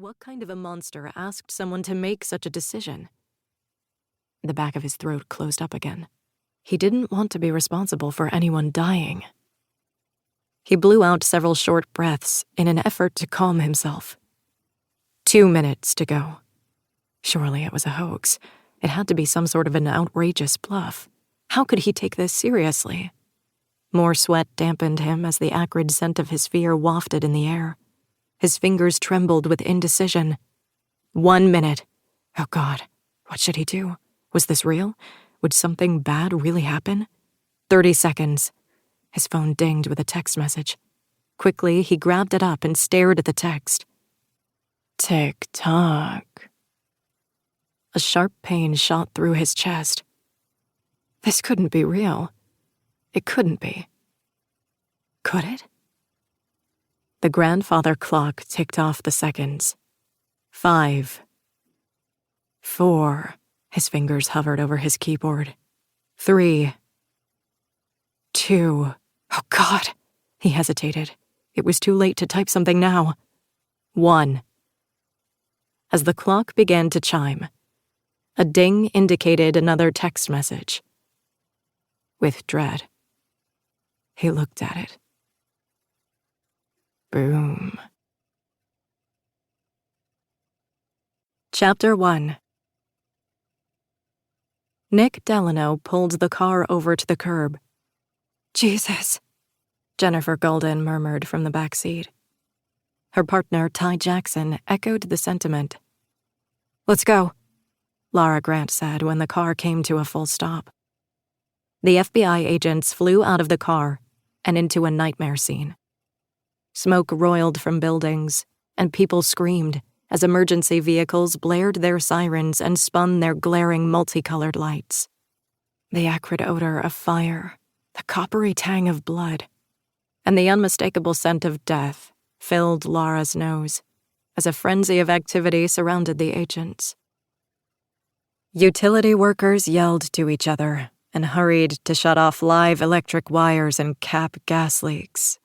What kind of a monster asked someone to make such a decision? The back of his throat closed up again. He didn't want to be responsible for anyone dying. He blew out several short breaths in an effort to calm himself. 2 minutes to go. Surely it was a hoax. It had to be some sort of an outrageous bluff. How could he take this seriously? More sweat dampened him as the acrid scent of his fear wafted in the air. His fingers trembled with indecision. 1 minute. Oh God, what should he do? Was this real? Would something bad really happen? 30 seconds. His phone dinged with a text message. Quickly, he grabbed it up and stared at the text. Tick-tock. A sharp pain shot through his chest. This couldn't be real. It couldn't be. Could it? The grandfather clock ticked off the seconds. 5. 4. His fingers hovered over his keyboard. 3. 2. Oh, God! He hesitated. It was too late to type something now. 1. As the clock began to chime, a ding indicated another text message. With dread, he looked at it. Boom. Chapter 1. Nick Delano pulled the car over to the curb. Jesus, Jennifer Golden murmured from the back seat. Her partner, Ty Jackson, echoed the sentiment. Let's go, Lara Grant said when the car came to a full stop. The FBI agents flew out of the car and into a nightmare scene. Smoke roiled from buildings, and people screamed as emergency vehicles blared their sirens and spun their glaring multicolored lights. The acrid odor of fire, the coppery tang of blood, and the unmistakable scent of death filled Lara's nose as a frenzy of activity surrounded the agents. Utility workers yelled to each other and hurried to shut off live electric wires and cap gas leaks.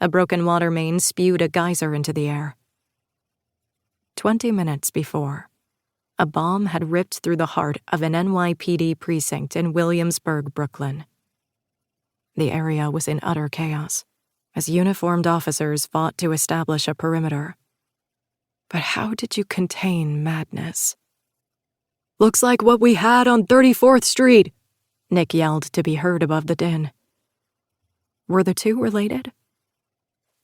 A broken water main spewed a geyser into the air. 20 minutes before, a bomb had ripped through the heart of an NYPD precinct in Williamsburg, Brooklyn. The area was in utter chaos, as uniformed officers fought to establish a perimeter. But how did you contain madness? Looks like what we had on 34th Street, Nick yelled to be heard above the din. Were the two related?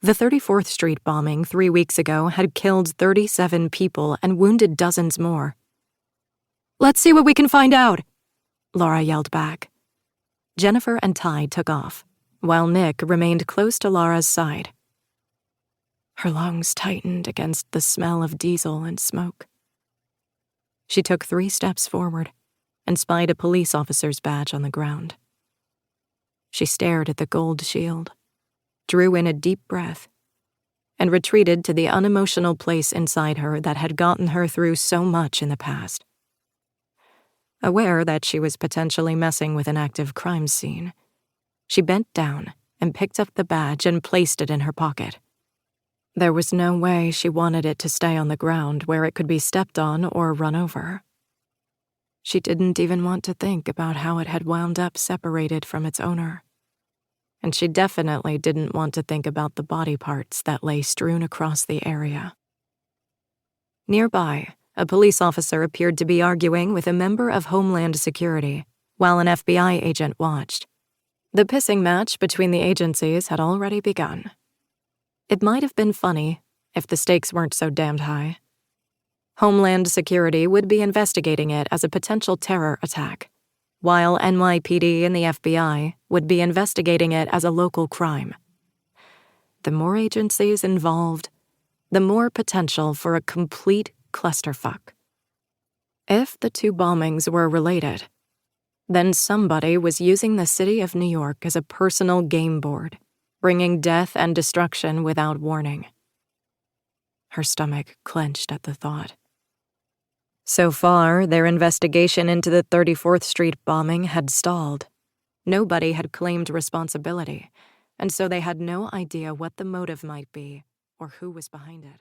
The 34th Street bombing 3 weeks ago had killed 37 people and wounded dozens more. Let's see what we can find out, Lara yelled back. Jennifer and Ty took off, while Nick remained close to Lara's side. Her lungs tightened against the smell of diesel and smoke. She took 3 steps forward and spied a police officer's badge on the ground. She stared at the gold shield, drew in a deep breath, and retreated to the unemotional place inside her that had gotten her through so much in the past. Aware that she was potentially messing with an active crime scene, she bent down and picked up the badge and placed it in her pocket. There was no way she wanted it to stay on the ground where it could be stepped on or run over. She didn't even want to think about how it had wound up separated from its owner. And she definitely didn't want to think about the body parts that lay strewn across the area. Nearby, a police officer appeared to be arguing with a member of Homeland Security, while an FBI agent watched. The pissing match between the agencies had already begun. It might have been funny if the stakes weren't so damned high. Homeland Security would be investigating it as a potential terror attack, while NYPD and the FBI would be investigating it as a local crime. The more agencies involved, the more potential for a complete clusterfuck. If the 2 bombings were related, then somebody was using the city of New York as a personal game board, bringing death and destruction without warning. Her stomach clenched at the thought. So far, their investigation into the 34th Street bombing had stalled. Nobody had claimed responsibility, and so they had no idea what the motive might be or who was behind it.